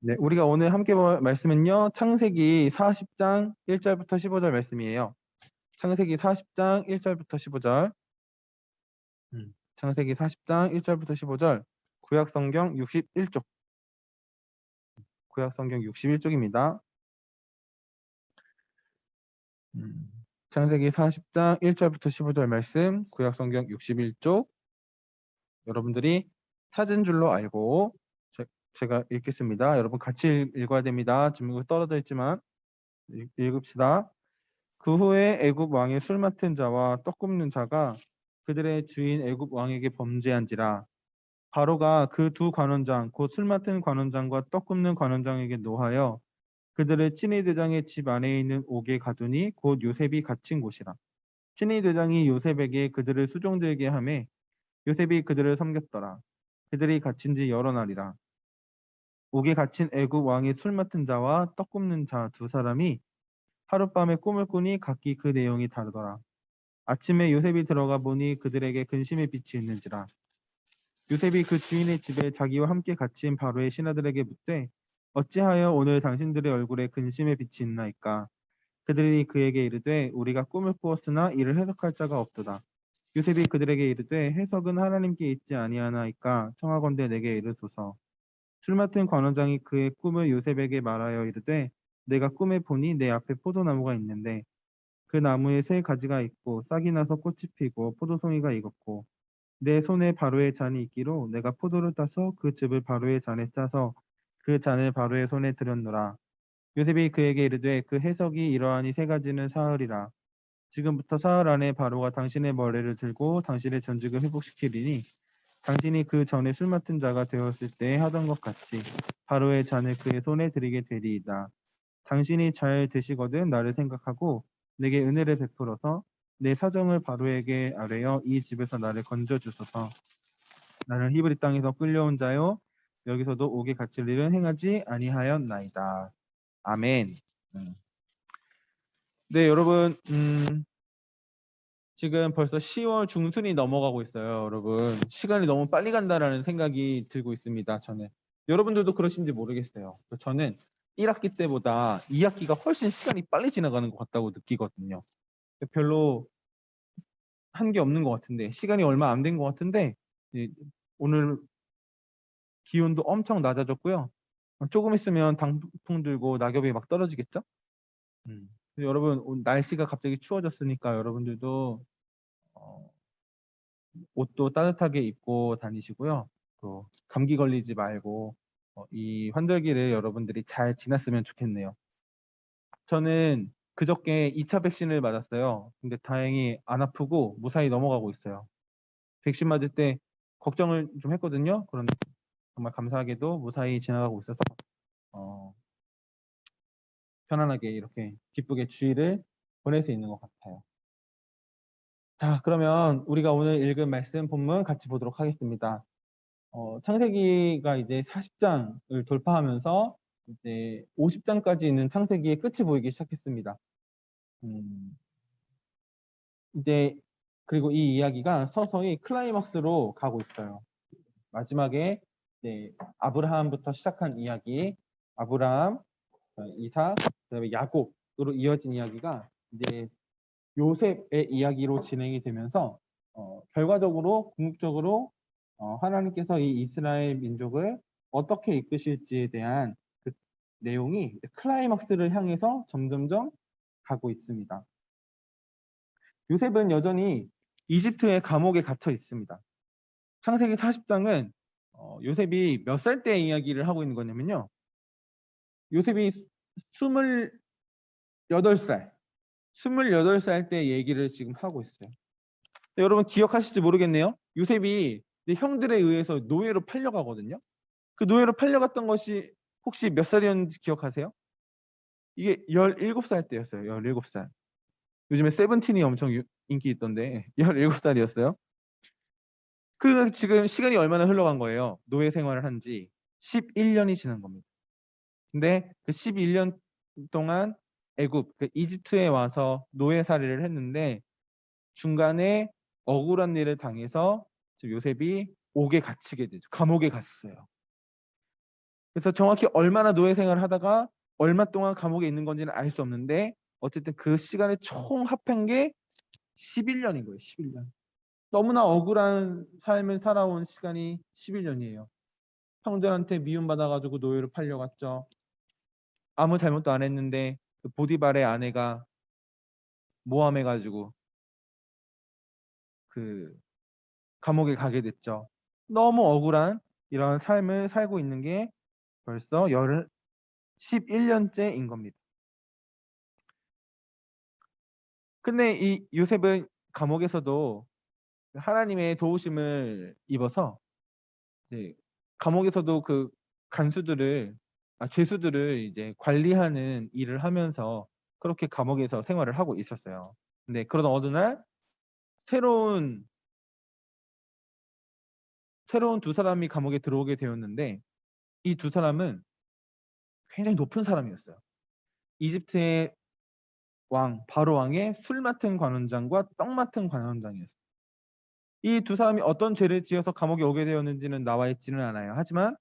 네, 우리가 오늘 함께 볼 말씀은요. 창세기 40장 1절부터 15절 말씀이에요. 창세기 40장 1절부터 15절. 창세기 40장 1절부터 15절. 구약 성경 61쪽. 구약 성경 61쪽입니다. 창세기 40장 1절부터 15절 말씀. 구약 성경 61쪽. 여러분들이 찾은 줄로 알고 제가 읽겠습니다. 여러분 같이 읽어야 됩니다. 지금 이거 떨어져 있지만 읽읍시다. 그 후에 애굽 왕의 술 맡은 자와 떡 굽는 자가 그들의 주인 애굽 왕에게 범죄한지라. 바로가 그 두 관원장 곧 술 맡은 관원장과 떡 굽는 관원장에게 노하여 그들을 친위 대장의 집 안에 있는 옥에 가두니 곧 요셉이 갇힌 곳이라. 친위 대장이 요셉에게 그들을 수종들게 하매 요셉이 그들을 섬겼더라. 그들이 갇힌 지 여러 날이라. 옥에 갇힌 애굽 왕의 술 맡은 자와 떡 굽는 자 두 사람이 하룻밤에 꿈을 꾸니 각기 그 내용이 다르더라. 아침에 요셉이 들어가 보니 그들에게 근심의 빛이 있는지라. 요셉이 그 주인의 집에 자기와 함께 갇힌 바로의 신하들에게 묻되 어찌하여 오늘 당신들의 얼굴에 근심의 빛이 있나이까. 그들이 그에게 이르되 우리가 꿈을 꾸었으나 이를 해석할 자가 없도다. 요셉이 그들에게 이르되 해석은 하나님께 있지 아니하나이까 청하건대 내게 이르소서. 술 맡은 관원장이 그의 꿈을 요셉에게 말하여 이르되 내가 꿈에 보니 내 앞에 포도나무가 있는데 그 나무에 세 가지가 있고 싹이 나서 꽃이 피고 포도송이가 익었고 내 손에 바로의 잔이 있기로 내가 포도를 따서 그 즙을 바로의 잔에 짜서 그 잔을 바로의 손에 들였노라. 요셉이 그에게 이르되 그 해석이 이러하니 세 가지는 사흘이라. 지금부터 사흘 안에 바로가 당신의 머리를 들고 당신의 전직을 회복시키리니 당신이 그 전에 술 맡은 자가 되었을 때 하던 것 같이 바로의 잔을 그의 손에 들이게 되리이다. 당신이 잘 되시거든 나를 생각하고 내게 은혜를 베풀어서 내 사정을 바로에게 아뢰어 이 집에서 나를 건져 주소서. 나는 히브리 땅에서 끌려온 자요 여기서도 옥에 갇힐 일은 행하지 아니하였나이다. 아멘. 네, 여러분, 지금 벌써 10월 중순이 넘어가고 있어요. 여러분, 시간이 너무 빨리 간다라는 생각이 들고 있습니다. 저는 여러분들도 그러신지 모르겠어요. 저는 1학기 때보다 2학기가 훨씬 시간이 빨리 지나가는 것 같다고 느끼거든요. 별로 한 게 없는 것 같은데 시간이 얼마 안 된 것 같은데 오늘 기온도 엄청 낮아졌고요. 조금 있으면 단풍 들고 낙엽이 막 떨어지겠죠? 여러분 날씨가 갑자기 추워졌으니까 여러분들도 어, 옷도 따뜻하게 입고 다니시고요. 또 감기 걸리지 말고 이 환절기를 여러분들이 잘 지났으면 좋겠네요. 저는 그저께 2차 백신을 맞았어요. 근데 다행히 안 아프고 무사히 넘어가고 있어요. 백신 맞을 때 걱정을 좀 했거든요. 그런데 정말 감사하게도 무사히 지나가고 있어서 어, 편안하게 이렇게 기쁘게 주일을 보낼 수 있는 것 같아요. 자, 그러면 우리가 오늘 읽은 말씀 본문 같이 보도록 하겠습니다. 창세기가 이제 40장을 돌파하면서 이제 50장까지 있는 창세기의 끝이 보이기 시작했습니다. 음, 이제 그리고 이 이야기가 서서히 클라이막스로 가고 있어요. 마지막에 이제 아브라함부터 시작한 이야기, 아브라함, 이삭, 그다음에 야곱으로 이어진 이야기가 이제 요셉의 이야기로 진행이 되면서 결과적으로 궁극적으로 하나님께서 이 이스라엘 민족을 어떻게 이끄실지에 대한 그 내용이 클라이막스를 향해서 점점점 가고 있습니다. 요셉은 여전히 이집트의 감옥에 gat혀 있습니다. 창세기 40장은 요셉이 몇 살 때 이야기를 하고 있는 거냐면요. 요셉이 28살, 28살 때 얘기를 지금 하고 있어요. 여러분 기억하실지 모르겠네요. 요셉이 형들에 의해서 노예로 팔려가거든요. 그 노예로 팔려갔던 것이 혹시 몇 살이었는지 기억하세요? 이게 17살 때였어요. 17살. 요즘에 세븐틴이 엄청 인기 있던데 17살이었어요. 그 지금 시간이 얼마나 흘러간 거예요? 노예 생활을 한 지 11년이 지난 겁니다. 근데 그 11년 동안 애굽, 그 이집트에 와서 노예 살이를 했는데 중간에 억울한 일을 당해서 요셉이 옥에 갇히게 되죠. 감옥에 갔어요. 그래서 정확히 얼마나 노예 생활을 하다가 얼마 동안 감옥에 있는 건지는 알 수 없는데 어쨌든 그 시간에 총 합한 게 11년인 거예요. 11년. 너무나 억울한 삶을 살아온 시간이 11년이에요. 형들한테 미움받아가지고 노예로 팔려갔죠. 아무 잘못도 안 했는데 그 보디발의 아내가 모함해가지고 그 감옥에 가게 됐죠. 너무 억울한 이런 삶을 살고 있는 게 벌써 11년째인 겁니다. 근데 이 요셉은 감옥에서도 하나님의 도우심을 입어서 이제 감옥에서도 그 간수들을 죄수들을 이제 관리하는 일을 하면서 그렇게 감옥에서 생활을 하고 있었어요. 근데 그러던 어느 날 새로운 두 사람이 감옥에 들어오게 되었는데 이 두 사람은 굉장히 높은 사람이었어요. 이집트의 왕 바로 왕의 술 맡은 관원장과 떡 맡은 관원장이었어요. 이 두 사람이 어떤 죄를 지어서 감옥에 오게 되었는지는 나와 있지는 않아요. 하지만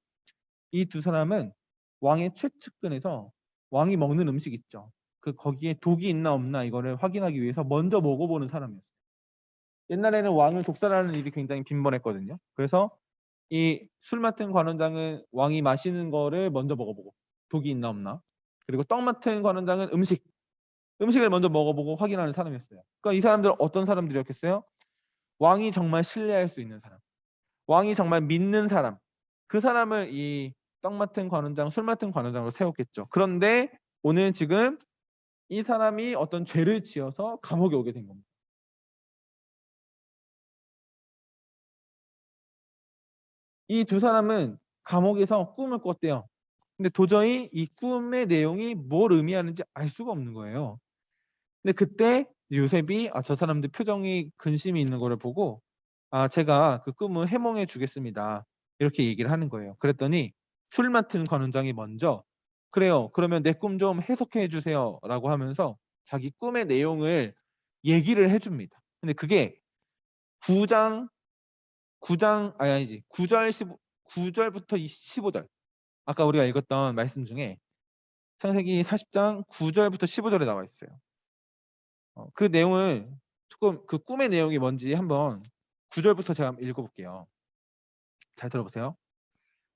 이 두 사람은 왕의 최측근에서 왕이 먹는 음식 있죠. 그 거기에 독이 있나 없나 이거를 확인하기 위해서 먼저 먹어보는 사람이었어요. 옛날에는 왕을 독살하는 일이 굉장히 빈번했거든요. 그래서 이 술 맡은 관원장은 왕이 마시는 거를 먼저 먹어보고 독이 있나 없나. 그리고 떡 맡은 관원장은 음식을 먼저 먹어보고 확인하는 사람이었어요. 그러니까 이 사람들은 어떤 사람들이었겠어요? 왕이 정말 신뢰할 수 있는 사람, 왕이 정말 믿는 사람, 그 사람을 이 떡 맡은 관원장, 술 맡은 관원장으로 세웠겠죠. 그런데 오늘 지금 이 사람이 어떤 죄를 지어서 감옥에 오게 된 겁니다. 이 두 사람은 감옥에서 꿈을 꿨대요. 근데 도저히 이 꿈의 내용이 뭘 의미하는지 알 수가 없는 거예요. 근데 그때 요셉이 저 사람들 표정이 근심이 있는 거를 보고 제가 그 꿈을 해몽해 주겠습니다. 이렇게 얘기를 하는 거예요. 그랬더니 술 맡은 관원장이 먼저 그래요. 그러면 내 꿈 좀 해석해 주세요. 라고 하면서 자기 꿈의 내용을 얘기를 해줍니다. 근데 그게 9장, 9장, 아니지. 9절, 9절부터 15절. 아까 우리가 읽었던 말씀 중에 창세기 40장 9절부터 15절에 나와 있어요. 그 내용을 조금 그 꿈의 내용이 뭔지 한번 9절부터 제가 읽어볼게요. 잘 들어보세요.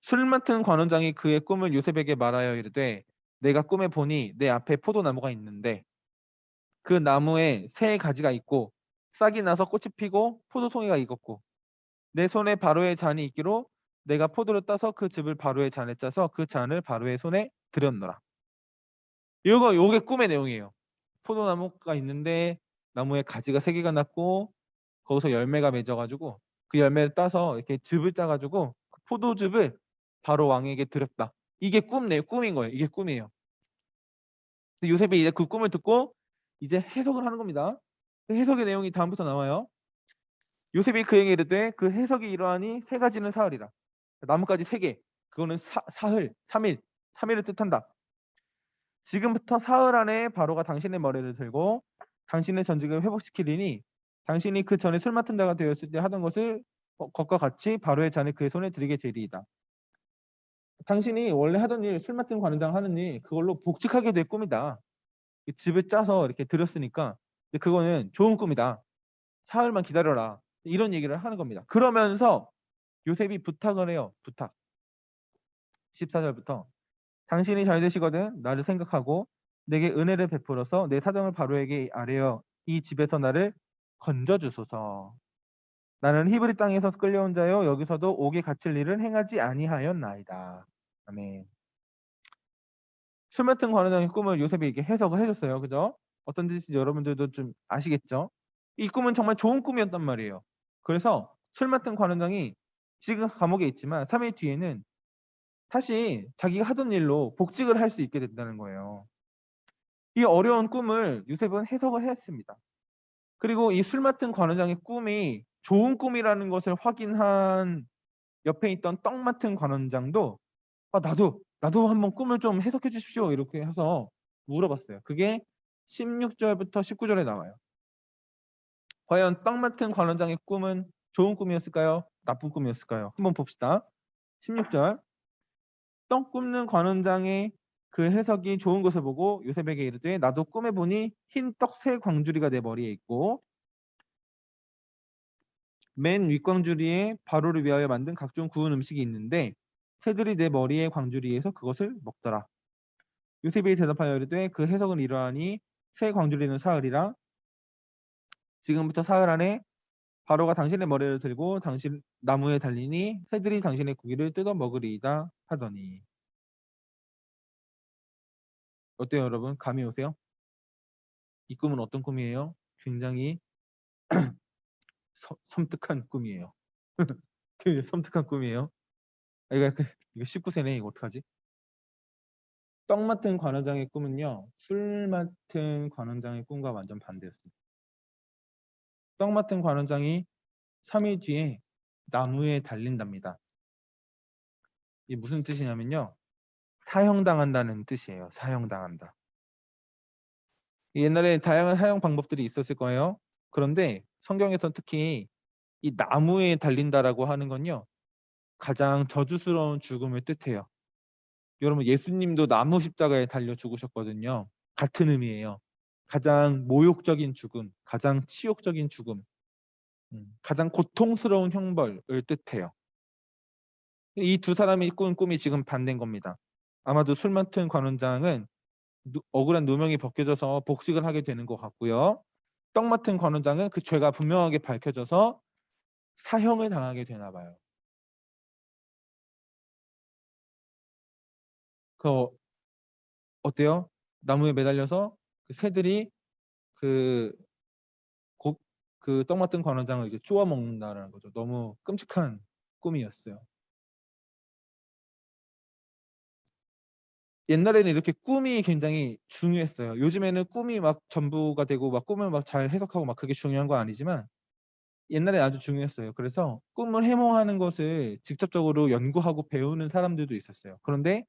술 맡은 관원장이 그의 꿈을 요셉에게 말하여 이르되 내가 꿈에 보니 내 앞에 포도나무가 있는데 그 나무에 새 가지가 있고 싹이 나서 꽃이 피고 포도송이가 익었고 내 손에 바로의 잔이 있기로 내가 포도를 따서 그 즙을 바로의 잔에 짜서 그 잔을 바로의 손에 들였노라. 요게 꿈의 내용이에요. 포도나무가 있는데 나무에 가지가 세 개가 났고 거기서 열매가 맺어가지고 그 열매를 따서 이렇게 즙을 짜가지고 그 포도즙을 바로 왕에게 드렸다. 이게 꿈인 거예요. 이게 꿈이에요. 요셉이 이제 그 꿈을 듣고 이제 해석을 하는 겁니다. 그 해석의 내용이 다음부터 나와요. 요셉이 그에게 이르되 그 해석이 이러하니 세 가지는 사흘이라. 나뭇가지 세 개. 그거는 사흘, 3일, 3일을 뜻한다. 지금부터 사흘 안에 바로가 당신의 머리를 들고 당신의 전직을 회복시키리니 당신이 그 전에 술 맡은 자가 되었을 때 하던 것과 같이 바로의 잔을 그의 손에 들이게 되리이다. 당신이 원래 하던 일, 술 맡은 관원장 하는 일, 그걸로 복직하게 될 꿈이다. 집을 짜서 이렇게 들였으니까 그거는 좋은 꿈이다. 사흘만 기다려라. 이런 얘기를 하는 겁니다. 그러면서 요셉이 부탁을 해요. 부탁. 14절부터 당신이 잘 되시거든 나를 생각하고 내게 은혜를 베풀어서 내 사정을 바로에게 아뢰어 이 집에서 나를 건져주소서. 나는 히브리 땅에서 끌려온 자여 여기서도 옥에 갇힐 일은 행하지 아니하였나이다. 아멘. 술 맡은 관원장의 꿈을 요셉이 이렇게 해석을 해줬어요. 그죠? 어떤 뜻인지 여러분들도 좀 아시겠죠? 이 꿈은 정말 좋은 꿈이었단 말이에요. 그래서 술 맡은 관원장이 지금 감옥에 있지만 3일 뒤에는 다시 자기가 하던 일로 복직을 할 수 있게 된다는 거예요. 이 어려운 꿈을 요셉은 해석을 했습니다. 그리고 이 술 맡은 관원장의 꿈이 좋은 꿈이라는 것을 확인한 옆에 있던 떡 맡은 관원장도 나도 한번 꿈을 좀 해석해 주십시오. 이렇게 해서 물어봤어요. 그게 16절부터 19절에 나와요. 과연 떡 맡은 관원장의 꿈은 좋은 꿈이었을까요? 나쁜 꿈이었을까요? 한번 봅시다. 16절 떡 굽는 관원장의 그 해석이 좋은 것을 보고 요셉에게 이르되 나도 꿈에 보니 흰 떡 세 광주리가 내 머리에 있고 맨 윗광주리에 바로를 위하여 만든 각종 구운 음식이 있는데 새들이 내 머리의 광주리에서 그것을 먹더라. 요셉이 대답하여 이르되 그 해석은 이러하니 새 광주리는 사흘이라 지금부터 사흘 안에 바로가 당신의 머리를 들고 당신 나무에 달리니 새들이 당신의 고기를 뜯어 먹으리이다 하더니. 어때요, 여러분? 감이 오세요? 이 꿈은 어떤 꿈이에요? 굉장히 섬뜩한 꿈이에요. 굉장히 섬뜩한 꿈이에요. 이거 19세네. 이거 어떡하지? 떡 맡은 관원장의 꿈은요, 술 맡은 관원장의 꿈과 완전 반대였습니다. 떡 맡은 관원장이 3일 뒤에 나무에 달린답니다. 이게 무슨 뜻이냐면요, 사형당한다는 뜻이에요. 사형당한다. 옛날에 다양한 사형 방법들이 있었을 거예요. 그런데 성경에서 특히 이 나무에 달린다라고 하는 건요, 가장 저주스러운 죽음을 뜻해요. 여러분, 예수님도 나무 십자가에 달려 죽으셨거든요. 같은 의미예요. 가장 모욕적인 죽음, 가장 치욕적인 죽음, 가장 고통스러운 형벌을 뜻해요. 이 두 사람이 꾼 꿈이 지금 반대인 겁니다. 아마도 술 맡은 관원장은 억울한 누명이 벗겨져서 복직을 하게 되는 것 같고요. 떡 맡은 관원장은 그 죄가 분명하게 밝혀져서 사형을 당하게 되나 봐요. 그 어때요? 나무에 매달려서 그 새들이 그 떡 맡은 관원장을 이제 쪼아 먹는다라는 거죠. 너무 끔찍한 꿈이었어요. 옛날에는 이렇게 꿈이 굉장히 중요했어요. 요즘에는 꿈이 막 전부가 되고 막 꿈을 막 잘 해석하고 막 그게 중요한 건 아니지만 옛날에 아주 중요했어요. 그래서 꿈을 해몽하는 것을 직접적으로 연구하고 배우는 사람들도 있었어요. 그런데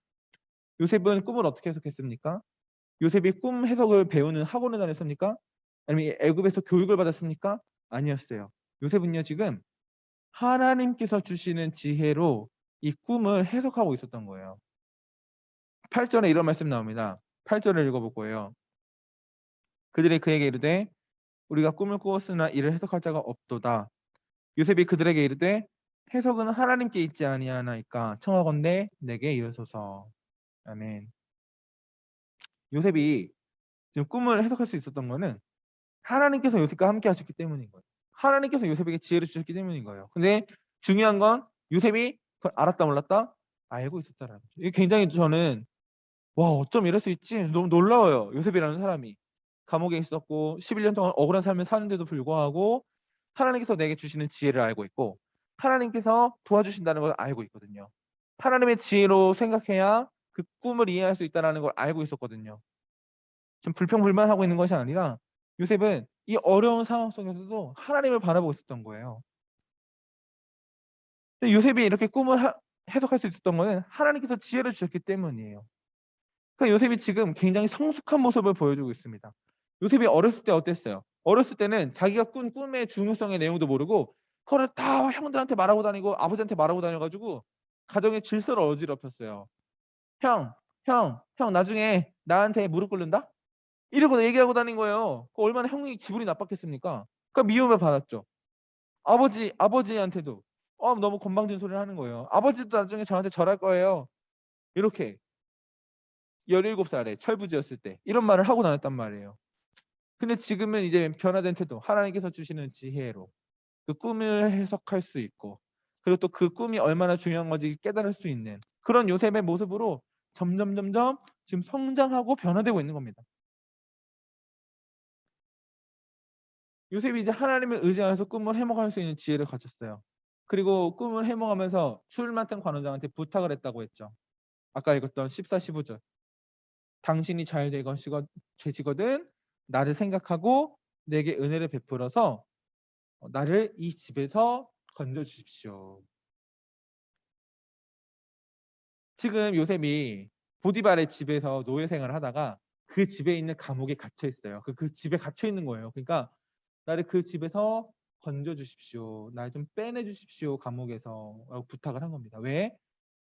요셉은 꿈을 어떻게 해석했습니까? 요셉이 꿈 해석을 배우는 학원을 다녔습니까? 아니면 애굽에서 교육을 받았습니까? 아니었어요. 요셉은요, 지금 하나님께서 주시는 지혜로 이 꿈을 해석하고 있었던 거예요. 8절에 이런 말씀 나옵니다. 8절을 읽어볼 거예요. 그들이 그에게 이르되 우리가 꿈을 꾸었으나 이를 해석할 자가 없도다. 요셉이 그들에게 이르되 해석은 하나님께 있지 아니하나이까 청하건대 내게 이르소서. 아멘. 요셉이 지금 꿈을 해석할 수 있었던 거는 하나님께서 요셉과 함께 하셨기 때문인 거예요. 하나님께서 요셉에게 지혜를 주셨기 때문인 거예요. 근데 중요한 건 요셉이 그걸 알았다 몰랐다? 알고 있었다라는 거죠. 이게 굉장히 저는 와, 어쩜 이럴 수 있지? 너무 놀라워요. 요셉이라는 사람이 감옥에 있었고 11년 동안 억울한 삶을 사는데도 불구하고 하나님께서 내게 주시는 지혜를 알고 있고 하나님께서 도와주신다는 걸 알고 있거든요. 하나님의 지혜로 생각해야 그 꿈을 이해할 수 있다는 걸 알고 있었거든요. 좀 불평불만하고 있는 것이 아니라 요셉은 이 어려운 상황 속에서도 하나님을 바라보고 있었던 거예요. 근데 요셉이 이렇게 꿈을 해석할 수 있었던 거는 하나님께서 지혜를 주셨기 때문이에요. 그러니까 요셉이 지금 굉장히 성숙한 모습을 보여주고 있습니다. 요셉이 어렸을 때 어땠어요? 어렸을 때는 자기가 꾼 꿈의 중요성의 내용도 모르고 그거를 다 형들한테 말하고 다니고 아버지한테 말하고 다녀가지고 가정의 질서를 어지럽혔어요. 형, 형 나중에 나한테 무릎 꿇는다? 이러고 얘기하고 다닌 거예요. 얼마나 형이 기분이 나빴겠습니까? 그러니까 미움을 받았죠. 아버지한테도 너무 건방진 소리를 하는 거예요. 아버지도 나중에 저한테 절할 거예요. 이렇게 17살에 철부지였을 때 이런 말을 하고 다녔단 말이에요. 근데 지금은 이제 변화된 태도, 하나님께서 주시는 지혜로 그 꿈을 해석할 수 있고 그리고 또 그 꿈이 얼마나 중요한 건지 깨달을 수 있는 그런 요셉의 모습으로 점점 지금 성장하고 변화되고 있는 겁니다. 요셉이 이제 하나님을 의지하면서 꿈을 해몽할 수 있는 지혜를 가졌어요. 그리고 꿈을 해몽하면서 술 맡은 관원장한테 부탁을 했다고 했죠. 아까 읽었던 14, 15절. 당신이 잘 되시거든 나를 생각하고 내게 은혜를 베풀어서 나를 이 집에서 건져 주십시오. 지금 요셉이 보디발의 집에서 노예 생활을 하다가 그 집에 있는 감옥에 갇혀 있어요. 그 집에 갇혀 있는 거예요. 그러니까 나를 그 집에서 건져 주십시오. 날 좀 빼내 주십시오. 감옥에서 부탁을 한 겁니다. 왜?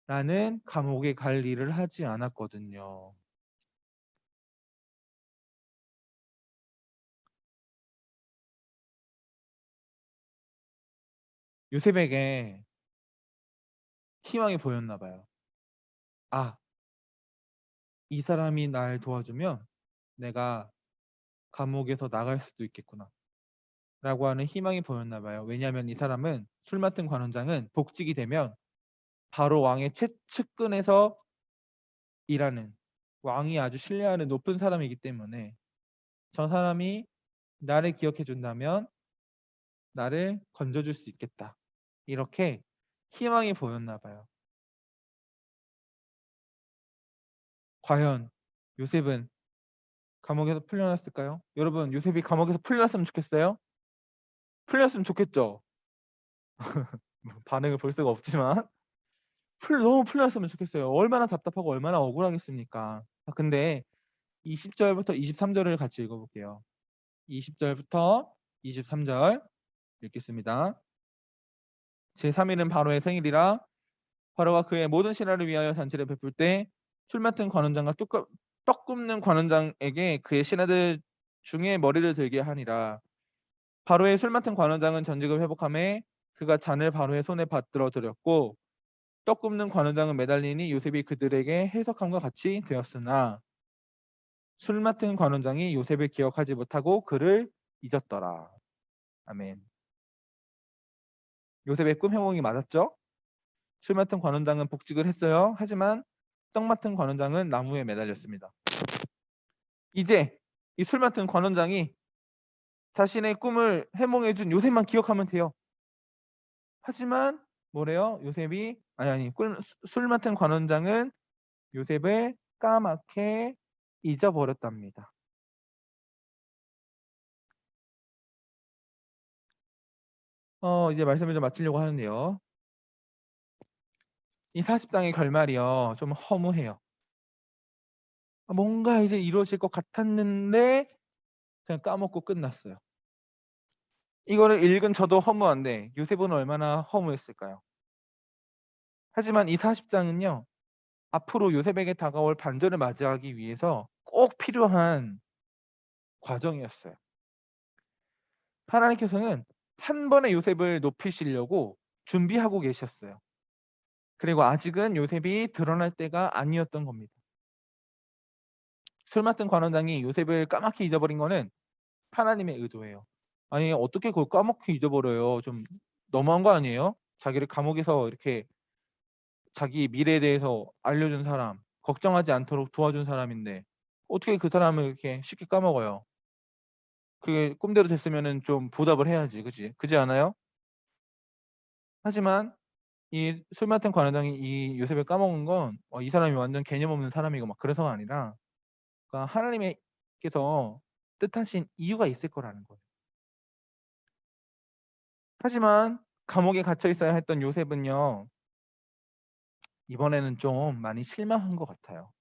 나는 감옥에 갈 일을 하지 않았거든요. 요셉에게 희망이 보였나 봐요. 아, 이 사람이 날 도와주면 내가 감옥에서 나갈 수도 있겠구나. 라고 하는 희망이 보였나 봐요. 왜냐하면 이 사람은 술 맡은 관원장은 복직이 되면 바로 왕의 최측근에서 일하는, 왕이 아주 신뢰하는 높은 사람이기 때문에 저 사람이 나를 기억해 준다면 나를 건져줄 수 있겠다. 이렇게 희망이 보였나 봐요. 과연 요셉은 감옥에서 풀려났을까요? 여러분, 요셉이 감옥에서 풀려났으면 좋겠어요? 풀렸으면 좋겠죠? 반응을 볼 수가 없지만 너무 풀렸으면 좋겠어요. 얼마나 답답하고 얼마나 억울하겠습니까? 근데 20절부터 23절을 같이 읽어볼게요. 20절부터 23절 읽겠습니다. 제3일은 바로의 생일이라 바로가 그의 모든 신하를 위하여 잔치를 베풀 때 술 맡은 관원장과 떡 굽는 관원장에게 그의 신하들 중에 머리를 들게 하니라. 바로의 술 맡은 관원장은 전직을 회복하매 그가 잔을 바로의 손에 받들어 드렸고 떡 굽는 관원장은 매달리니 요셉이 그들에게 해석함과 같이 되었으나 술 맡은 관원장이 요셉을 기억하지 못하고 그를 잊었더라. 아멘. 요셉의 꿈 해몽이 맞았죠? 술 맡은 관원장은 복직을 했어요. 하지만 떡 맡은 관원장은 나무에 매달렸습니다. 이제 이 술 맡은 관원장이 자신의 꿈을 해몽해준 요셉만 기억하면 돼요. 하지만 뭐래요? 술 맡은 관원장은 요셉을 까맣게 잊어버렸답니다. 이제 말씀을 좀 마치려고 하는데요. 이 40장의 결말이요. 좀 허무해요. 뭔가 이제 이루어질 것 같았는데 그냥 까먹고 끝났어요. 이거를 읽은 저도 허무한데 요셉은 얼마나 허무했을까요? 하지만 이 40장은요. 앞으로 요셉에게 다가올 반전을 맞이하기 위해서 꼭 필요한 과정이었어요. 하나님께서는 한 번에 요셉을 높이시려고 준비하고 계셨어요. 그리고 아직은 요셉이 드러날 때가 아니었던 겁니다. 술 맡은 관원장이 요셉을 까맣게 잊어버린 거는 하나님의 의도예요. 아니 어떻게 그걸 까먹게 잊어버려요? 좀 너무한 거 아니에요? 자기를 감옥에서 이렇게 자기 미래에 대해서 알려준 사람, 걱정하지 않도록 도와준 사람인데 어떻게 그 사람을 이렇게 쉽게 까먹어요? 그게 꿈대로 됐으면은 좀 보답을 해야지, 그지 않아요? 하지만 이 술 맡은 관원장이 이 요셉을 까먹은 건 이 사람이 완전 개념 없는 사람이고 막 그래서가 아니라 그러니까 하나님께서 뜻하신 이유가 있을 거라는 거예요. 하지만 감옥에 갇혀 있어야 했던 요셉은요. 이번에는 좀 많이 실망한 것 같아요.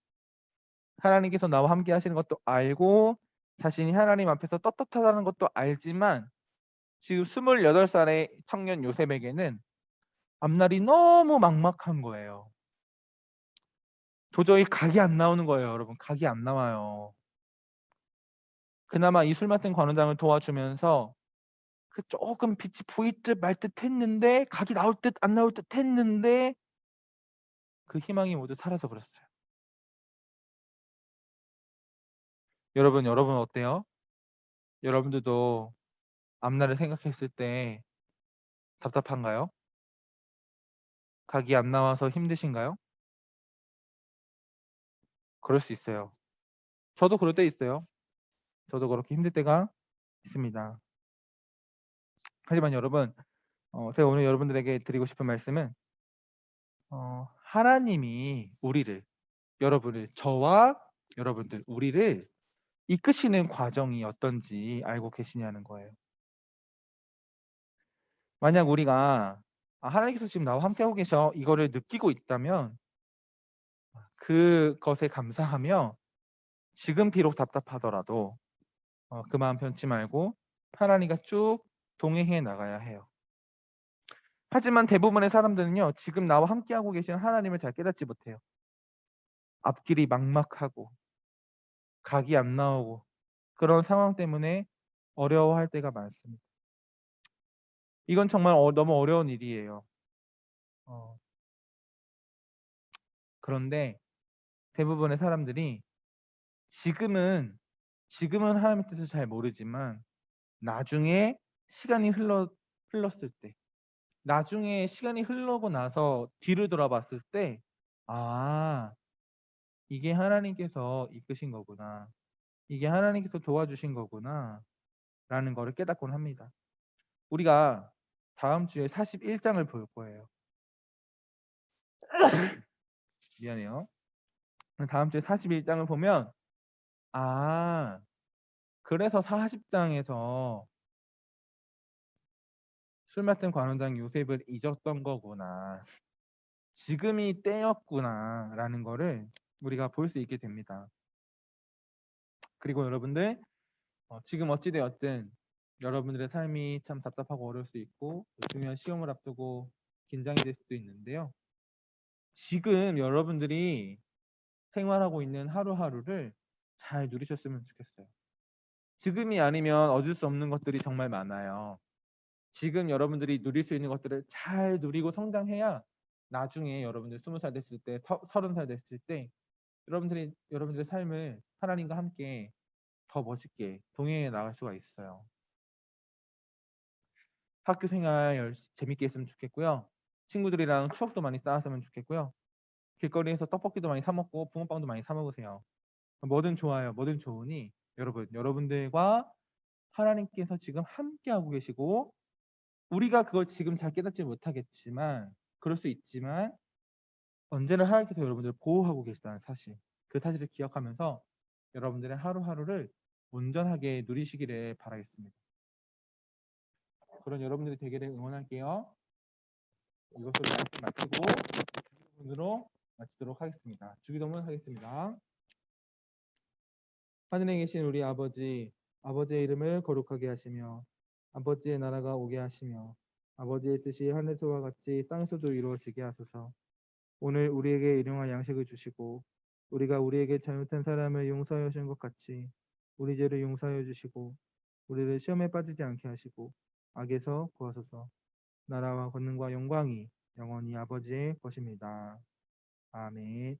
하나님께서 나와 함께 하시는 것도 알고 자신이 하나님 앞에서 떳떳하다는 것도 알지만 지금 28살의 청년 요셉에게는 앞날이 너무 막막한 거예요. 도저히 각이 안 나오는 거예요, 여러분. 각이 안 나와요. 그나마 이 술 맡은 관원장을 도와주면서 그 조금 빛이 보일 듯 말 듯 했는데 각이 나올 듯 안 나올 듯 했는데 그 희망이 모두 사라져 버렸어요. 여러분 어때요? 여러분들도 앞날을 생각했을 때 답답한가요? 각이 안 나와서 힘드신가요? 그럴 수 있어요. 저도 그럴 때 있어요. 저도 그렇게 힘들 때가 있습니다. 하지만 여러분, 제가 오늘 여러분들에게 드리고 싶은 말씀은 하나님이 저와 여러분들 우리를 이끄시는 과정이 어떤지 알고 계시냐는 거예요. 만약 우리가 하나님께서 지금 나와 함께하고 계셔 이거를 느끼고 있다면 그것에 감사하며 지금 비록 답답하더라도 그 마음 편치 말고 하나님과 쭉 동행해 나가야 해요. 하지만 대부분의 사람들은요, 지금 나와 함께하고 계신 하나님을 잘 깨닫지 못해요. 앞길이 막막하고 각이 안 나오고 그런 상황 때문에 어려워할 때가 많습니다. 이건 정말 너무 어려운 일이에요. 어, 그런데 대부분의 사람들이 지금은 하나님의 뜻을 잘 모르지만 나중에 시간이 흘렀을 때, 나중에 시간이 흐르고 나서 뒤를 돌아봤을 때, 아, 이게 하나님께서 이끄신 거구나. 이게 하나님께서 도와주신 거구나. 라는 거를 깨닫곤 합니다. 우리가 다음 주에 41장을 볼 거예요. 미안해요. 다음 주에 41장을 보면, 아, 그래서 40장에서 술 맡은 관원장 요셉을 잊었던 거구나. 지금이 때였구나. 라는 거를 우리가 볼 수 있게 됩니다. 그리고 여러분들, 지금 어찌되었든 여러분들의 삶이 참 답답하고 어려울 수 있고 중요한 시험을 앞두고 긴장이 될 수도 있는데요. 지금 여러분들이 생활하고 있는 하루하루를 잘 누리셨으면 좋겠어요. 지금이 아니면 얻을 수 없는 것들이 정말 많아요. 지금 여러분들이 누릴 수 있는 것들을 잘 누리고 성장해야 나중에 여러분들 20살 됐을 때, 30살 됐을 때 여러분들의 삶을 하나님과 함께 더 멋있게 동행해 나갈 수가 있어요. 학교 생활 재밌게 했으면 좋겠고요. 친구들이랑 추억도 많이 쌓았으면 좋겠고요. 길거리에서 떡볶이도 많이 사 먹고 붕어빵도 많이 사 먹으세요. 뭐든 좋아요. 뭐든 좋으니 여러분들과 하나님께서 지금 함께 하고 계시고 우리가 그걸 지금 잘 깨닫지 못하겠지만 그럴 수 있지만 언제나 하나님께서 여러분들을 보호하고 계시다는 사실, 그 사실을 기억하면서 여러분들의 하루하루를 온전하게 누리시기를 바라겠습니다. 그런 여러분들이 되기를 응원할게요. 이것으로 말씀 마치고 주기도문으로 마치도록 하겠습니다. 주기도문 하겠습니다. 하늘에 계신 우리 아버지, 아버지의 이름을 거룩하게 하시며 아버지의 나라가 오게 하시며 아버지의 뜻이 하늘에서와 같이 땅에서도 이루어지게 하소서. 오늘 우리에게 일용할 양식을 주시고 우리가 우리에게 잘못한 사람을 용서하여 주신 것 같이 우리 죄를 용서하여 주시고 우리를 시험에 빠지지 않게 하시고 악에서 구하소서. 나라와 권능과 영광이 영원히 아버지의 것입니다. 아멘.